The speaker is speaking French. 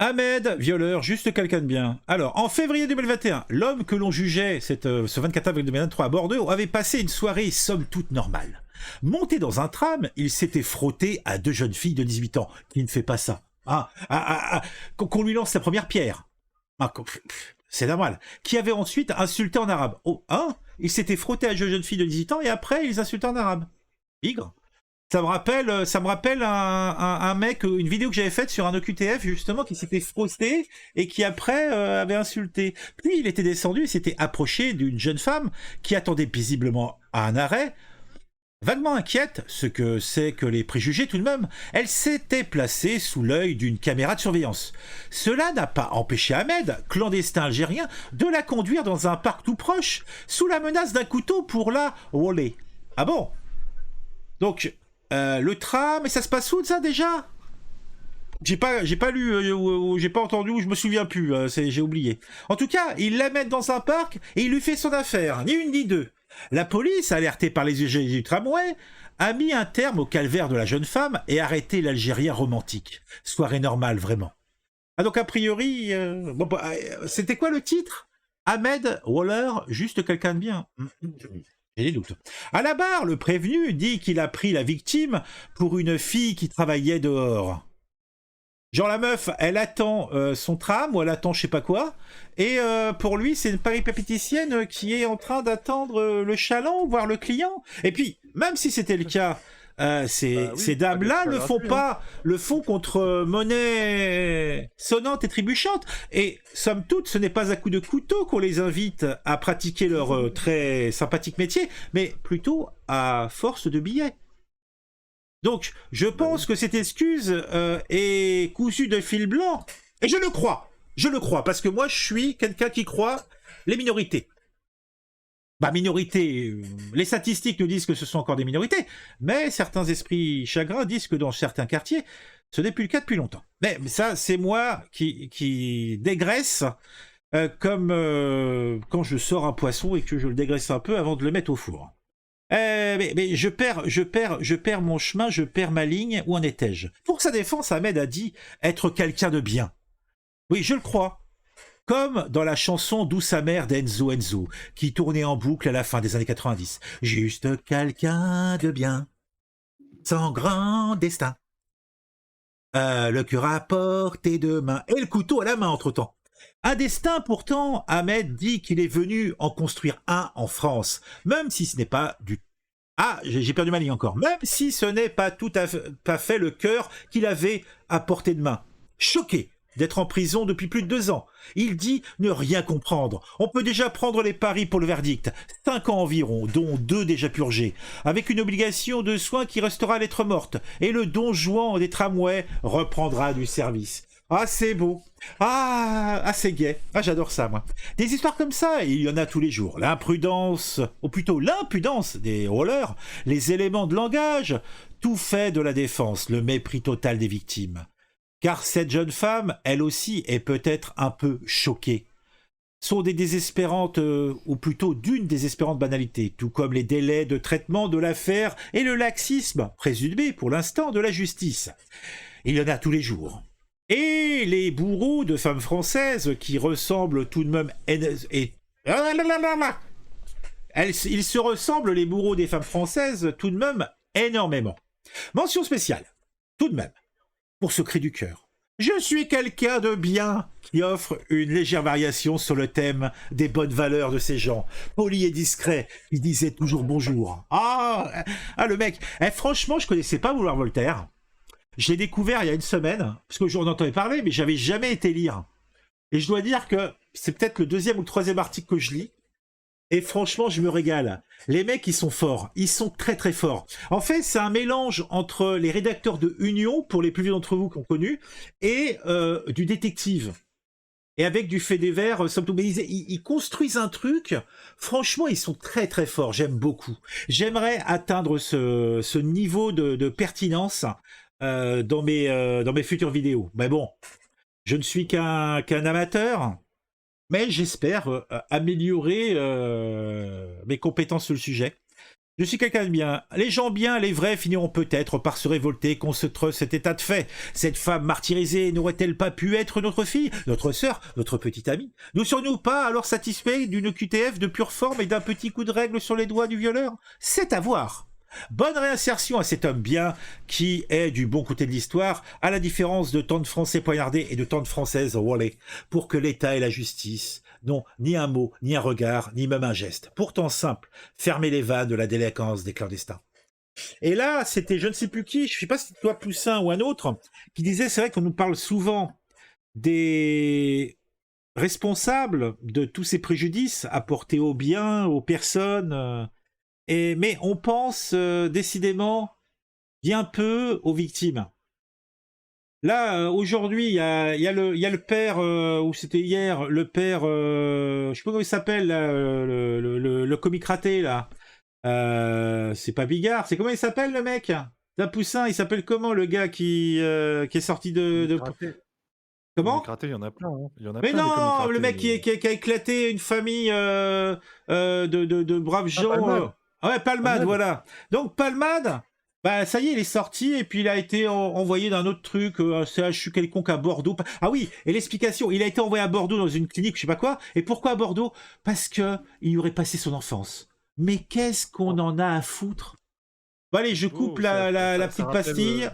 Ahmed, violeur, juste quelqu'un de bien. Alors, en février 2021, l'homme que l'on jugeait ce 24 avril 2023 à Bordeaux avait passé une soirée somme toute normale. Monté dans un tram, il s'était frotté à deux jeunes filles de 18 ans. Qui ne fait pas ça? Qu'on lui lance la première pierre. C'est normal. Qui avait ensuite insulté en arabe. Oh, hein? Il s'était frotté à deux jeunes filles de 18 ans et après, ils insultaient en arabe. Bigre. Ça me rappelle un mec, une vidéo que j'avais faite sur un OQTF justement qui s'était frotté et qui après avait insulté. Puis il était descendu et s'était approché d'une jeune femme qui attendait paisiblement à un arrêt. Vaguement inquiète, ce que c'est que les préjugés tout de même, elle s'était placée sous l'œil d'une caméra de surveillance. Cela n'a pas empêché Ahmed, clandestin algérien, de la conduire dans un parc tout proche, sous la menace d'un couteau pour la voler. Ah bon? Donc, le tram, et ça se passe où de ça déjà? J'ai pas lu, j'ai pas entendu, ou je me souviens plus, j'ai oublié. En tout cas, il la met dans un parc et il lui fait son affaire, ni une ni deux. La police, alertée par les usagers du tramway, a mis un terme au calvaire de la jeune femme et arrêté l'Algérien romantique. Soirée normale, vraiment. Ah donc a priori, c'était quoi le titre? Ahmed Waller, juste quelqu'un de bien. J'ai des doutes. À la barre, le prévenu dit qu'il a pris la victime pour une fille qui travaillait dehors. Genre la meuf, elle attend son tram ou elle attend je sais pas quoi, et pour lui c'est une péripéticienne qui est en train d'attendre le chaland, voire le client. Et puis, même si c'était le cas, ces dames-là le font pas, le font contre monnaie sonnante et trébuchante. Et somme toute, ce n'est pas à coup de couteau qu'on les invite à pratiquer leur très sympathique métier, mais plutôt à force de billets. Donc, je pense que cette excuse est cousue de fil blanc. Et je le crois, parce que moi, je suis quelqu'un qui croit les minorités. Bah, minorités, les statistiques nous disent que ce sont encore des minorités, mais certains esprits chagrins disent que dans certains quartiers, ce n'est plus le cas depuis longtemps. Mais ça, c'est moi qui dégraisse comme quand je sors un poisson et que je le dégraisse un peu avant de le mettre au four. Mais je perds mon chemin, je perds ma ligne. Où en étais-je? Pour sa défense, Ahmed a dit être quelqu'un de bien. Oui, je le crois. Comme dans la chanson Douce amère d'Enzo Enzo, qui tournait en boucle à la fin des années 90. Juste quelqu'un de bien, sans grand destin. Le cœur à portée de main, et le couteau à la main entre-temps. Un destin pourtant, Ahmed dit qu'il est venu en construire un en France, même si ce n'est pas du... Ah, j'ai perdu ma ligne encore. Même si ce n'est pas tout à fait le cœur qu'il avait à portée de main. Choqué d'être en prison depuis plus de 2 ans, il dit ne rien comprendre. On peut déjà prendre les paris pour le verdict. 5 ans environ, dont 2 déjà purgés, avec une obligation de soins qui restera lettre morte, et le don Juan des tramways reprendra du service. Ah, c'est beau. Ah, c'est gai. Ah, j'adore ça, moi. Des histoires comme ça, il y en a tous les jours. L'imprudence, ou plutôt l'impudence des rollers, les éléments de langage, tout fait de la défense, le mépris total des victimes. Car cette jeune femme, elle aussi, est peut-être un peu choquée. Sont des désespérantes, ou plutôt d'une désespérante banalité, tout comme les délais de traitement de l'affaire et le laxisme, présumé pour l'instant, de la justice. Il y en a tous les jours. Et les bourreaux de femmes françaises qui ressemblent tout de même... Ils se ressemblent, les bourreaux des femmes françaises, tout de même énormément. Mention spéciale, tout de même, pour ce cri du cœur. Je suis quelqu'un de bien qui offre une légère variation sur le thème des bonnes valeurs de ces gens. Poli et discret, il disait toujours bonjour. Le mec, franchement, je connaissais pas vouloir Voltaire. Je l'ai découvert il y a une semaine, parce que j'en entendais parler, mais j'avais jamais été lire. Et je dois dire que c'est peut-être le 2e ou le 3e article que je lis, et franchement, je me régale. Les mecs, ils sont forts, ils sont très très forts. En fait, c'est un mélange entre les rédacteurs de Union, pour les plus vieux d'entre vous qui ont connu, et du détective. Et avec du fait divers, ils construisent un truc, franchement, ils sont très très forts, j'aime beaucoup. J'aimerais atteindre ce niveau de pertinence dans mes futures vidéos. Mais bon, je ne suis qu'un amateur, mais j'espère améliorer mes compétences sur le sujet. Je suis quelqu'un de bien. Les gens bien, les vrais, finiront peut-être par se révolter contre cet état de fait. Cette femme martyrisée n'aurait-elle pas pu être notre fille, notre sœur, notre petite amie? Ne serions-nous pas alors satisfaits d'une QTF de pure forme et d'un petit coup de règle sur les doigts du violeur? C'est à voir. Bonne réinsertion à cet homme bien qui est du bon côté de l'histoire, à la différence de tant de Français poignardés et de tant de Françaises volées, pour que l'État et la justice n'ont ni un mot, ni un regard, ni même un geste. Pourtant simple, fermer les vannes de la délinquance des clandestins. Et là, c'était je ne sais plus qui, je ne sais pas si c'était toi Poussin ou un autre, qui disait, c'est vrai qu'on nous parle souvent des responsables de tous ces préjudices apportés aux biens, aux personnes, mais on pense décidément bien peu aux victimes. Là, aujourd'hui, il y a le père, ou c'était hier, le père, je sais pas comment il s'appelle, là, le comique raté, là. C'est pas Bigard, c'est comment il s'appelle, le mec? D'un Poussin, il s'appelle comment, le gars qui est sorti de... Comment? Comic raté, il y en a plein. Hein. Il y en a Mais plein des comics non, le ratés. mec qui a éclaté une famille de braves gens. Palmade. Ah ouais, Palmade, voilà. Donc Palmade, bah ça y est, il est sorti et puis il a été envoyé dans un autre truc, un CHU quelconque à Bordeaux. Ah oui, et l'explication, il a été envoyé à Bordeaux dans une clinique, je sais pas quoi. Et pourquoi à Bordeaux? Parce que il y aurait passé son enfance. Mais qu'est-ce qu'on en a à foutre? Bon allez, je coupe Oh, la ça petite rappelle, pastille.